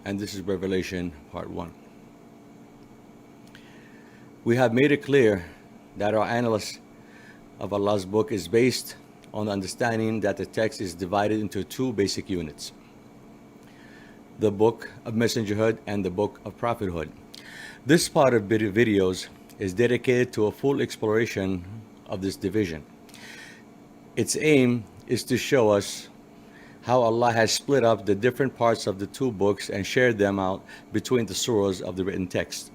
and this is Revelation Part 1. We have made it clear that our analysis of Allah's book is based on the understanding that the text is divided into two basic units: the book of messengerhood and the book of prophethood. This part of videos is dedicated to a full exploration of this division. Its aim is to show us how Allah has split up the different parts of the two books and shared them out between the suras of the written text.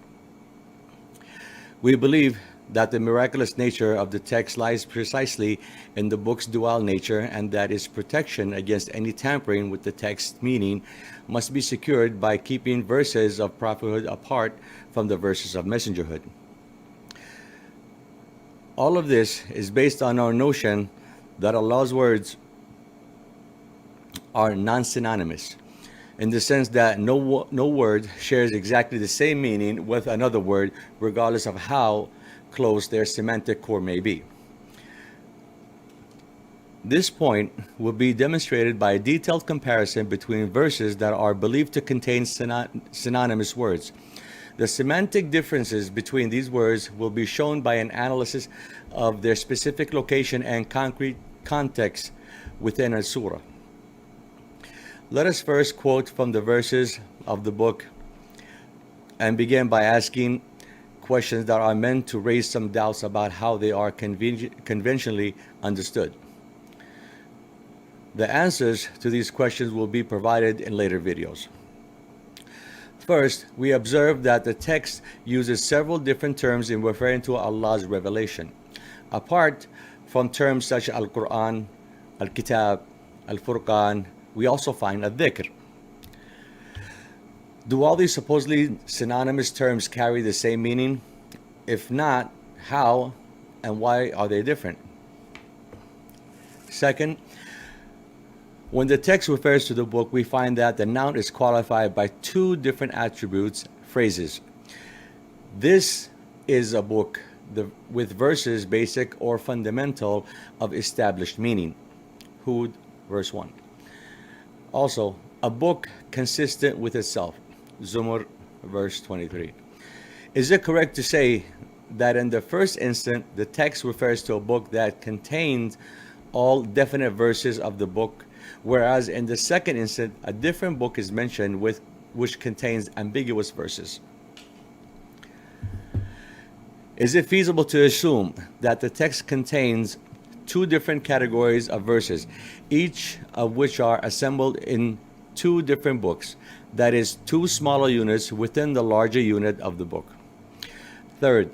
We believe that the miraculous nature of the text lies precisely in the book's dual nature, and that its protection against any tampering with the text meaning must be secured by keeping verses of prophethood apart from the verses of messengerhood. All of this is based on our notion that Allah's words are non-synonymous, in the sense that no word shares exactly the same meaning with another word, regardless of how close their semantic core may be. This point will be demonstrated by a detailed comparison between verses that are believed to contain synonymous words. The semantic differences between these words will be shown by an analysis of their specific location and concrete context within a surah. Let us first quote from the verses of the book and begin by asking questions that are meant to raise some doubts about how they are conventionally understood. The answers to these questions will be provided in later videos. First, we observe that the text uses several different terms in referring to Allah's revelation. Apart from terms such as Al-Quran, Al-Kitab, Al-Furqan, we also find Al-Dhikr. Do all these supposedly synonymous terms carry the same meaning? If not, how and why are they different? Second, when the text refers to the book, we find that the noun is qualified by two different attributes, phrases. This is a book with verses basic or fundamental of established meaning. Hud, verse 1. Also, a book consistent with itself. Zumar, verse 23. Is it correct to say that in the first instant, the text refers to a book that contains all definite verses of the book, whereas in the second instant, a different book is mentioned which contains ambiguous verses? Is it feasible to assume that the text contains two different categories of verses, each of which are assembled in two different books, that is, two smaller units within the larger unit of the book? Third,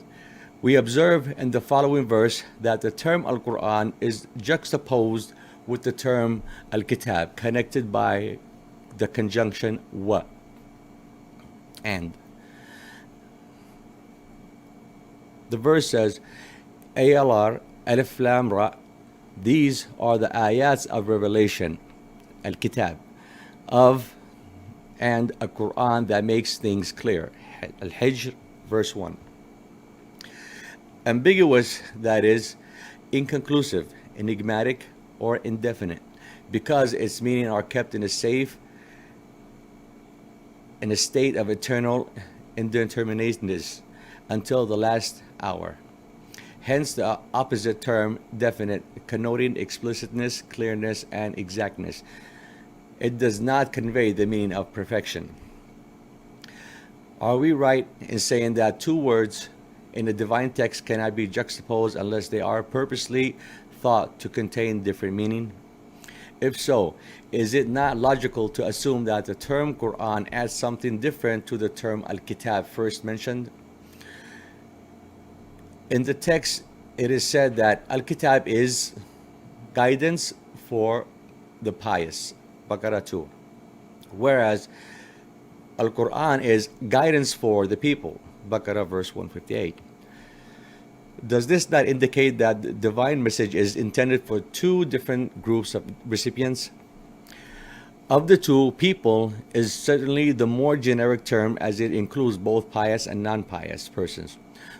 we observe in the following verse that the term Al-Quran is juxtaposed with the term Al-Kitab, connected by the conjunction wa, and. The verse says, ALR, Alif Lam Ra, these are the ayats of revelation, Al-Kitab, of and a Quran that makes things clear. Al-Hijr, verse 1. Ambiguous, that is, inconclusive, enigmatic, or indefinite, because its meaning are kept in a state of eternal indeterminateness until the last hour. Hence the opposite term, definite, connoting explicitness, clearness, and exactness. It does not convey the meaning of perfection. Are we right in saying that two words in the divine text cannot be juxtaposed unless they are purposely thought to contain different meaning? If so, is it not logical to assume that the term Quran adds something different to the term Al-Kitab first mentioned? In the text, it is said that Al-Kitab is guidance for the pious, Baqarah 2, whereas Al-Quran is guidance for the people, Baqarah verse 158. Does this not indicate that the divine message is intended for two different groups of recipients? Of the two, people is certainly the more generic term, as it includes both pious and non-pious persons,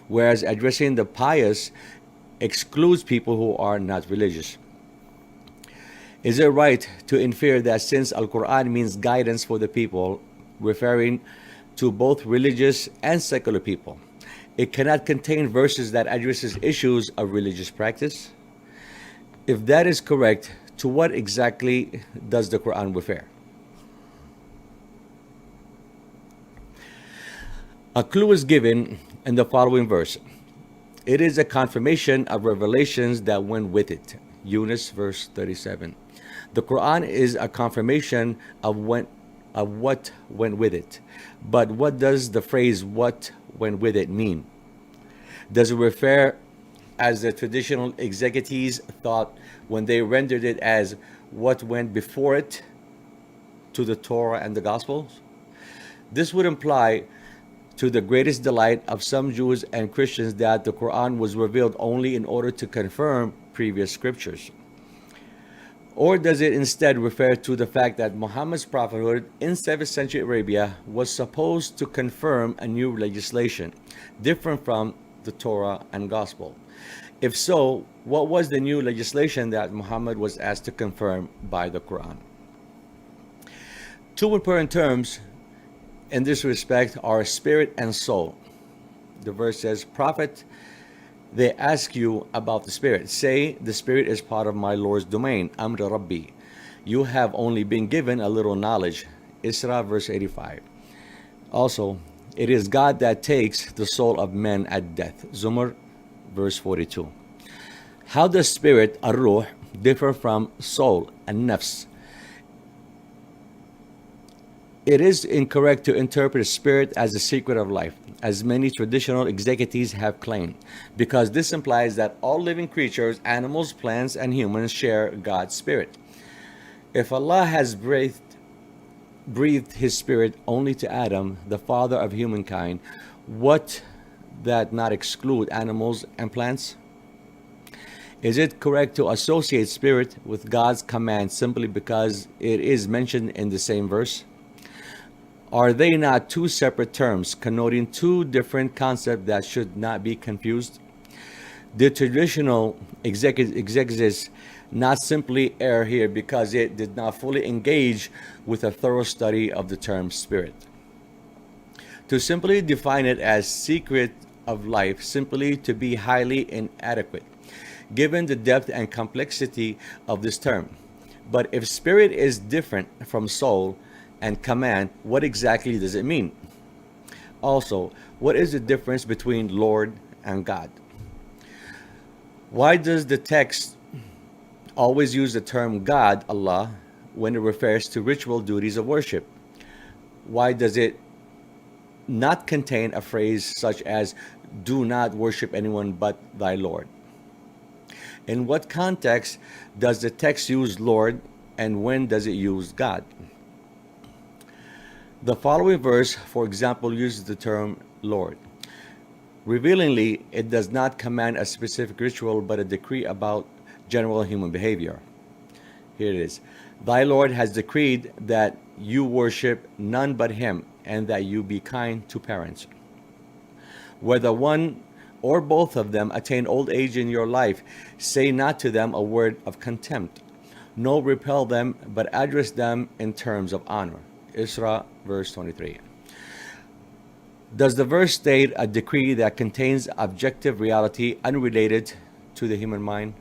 whereas addressing the pious excludes people who are not religious. Is it right to infer that since Al-Quran means guidance for the people, referring to both religious and secular people. It cannot contain verses that addresses issues of religious practice. If that is correct, to what exactly does the Quran refer? A clue is given in the following verse. It is a confirmation of revelations that went with it. Yunus, verse 37. The Quran is a confirmation of what went with it. But what does the phrase "what went with it" mean? Does it refer as the traditional exegetes thought when they rendered it as what went before it to the Torah and the Gospels? This would imply, to the greatest delight of some Jews and Christians, that the Quran was revealed only in order to confirm previous scriptures. Or does it instead refer to the fact that Muhammad's prophethood in 7th century Arabia was supposed to confirm a new legislation, different from the Torah and Gospel? If so, what was the new legislation that Muhammad was asked to confirm by the Quran? Two important terms in this respect are spirit and soul. The verse says, "Prophet, they ask you about the spirit. Say, the spirit is part of my Lord's domain, Amr Rabbi. You have only been given a little knowledge." Isra, verse 85. Also, it is God that takes the soul of men at death. Zumar, verse 42. How does spirit, ar-ruh, differ from soul, an-nafs? It is incorrect to interpret spirit as the secret of life, as many traditional exegetes have claimed, because this implies that all living creatures, animals, plants, and humans share God's spirit. If Allah has breathed his spirit only to Adam, the father of humankind, what that not exclude animals and plants? Is it correct to associate spirit with God's command simply because it is mentioned in the same verse? Are they not two separate terms connoting two different concepts that should not be confused? The traditional exegesis not simply err here because it did not fully engage with a thorough study of the term spirit. To simply define it as secret of life simply to be highly inadequate, given the depth and complexity of this term. But if spirit is different from soul and command, what exactly does it mean? Also, what is the difference between Lord and God? Why does the text always use the term God, Allah, when it refers to ritual duties of worship? Why does it not contain a phrase such as "do not worship anyone but thy Lord"? In what context does the text use Lord, and when does it use God? The following verse, for example, uses the term Lord. Revealingly, it does not command a specific ritual but a decree about general human behavior. Here it is. Thy Lord has decreed that you worship none but him, and that you be kind to parents. Whether one or both of them attain old age in your life, say not to them a word of contempt, nor repel them, but address them in terms of honor. Isra, verse 23. Does the verse state a decree that contains objective reality unrelated to the human mind?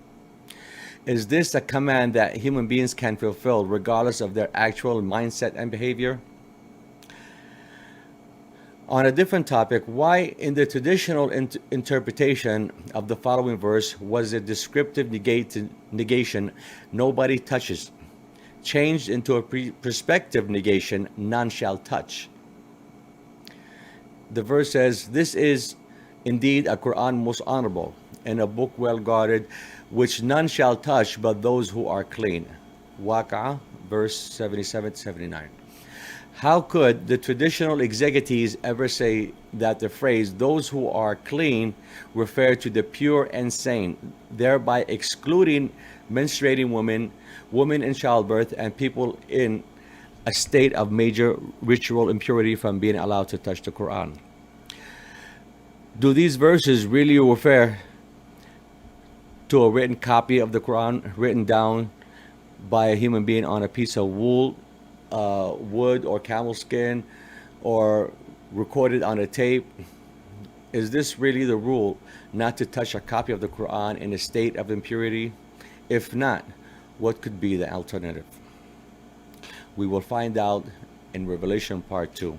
Is this a command that human beings can fulfill regardless of their actual mindset and behavior? On a different topic, why in the traditional interpretation of the following verse was a descriptive negation, "nobody touches," changed into a perspective negation, "none shall touch"? The verse says, "This is indeed a Quran most honorable, and a book well guarded, which none shall touch but those who are clean." Waqa'ah, verse 77-79. How could the traditional exegetes ever say that the phrase "those who are clean" refer to the pure and sane, thereby excluding menstruating women, women in childbirth, and people in a state of major ritual impurity from being allowed to touch the Quran? Do these verses really refer to a written copy of the Quran written down by a human being on a piece of wool wood or camel skin or recorded on a tape? Is this really the rule, not to touch a copy of the Quran in a state of impurity? If not, what could be the alternative? We will find out in Revelation Part 2.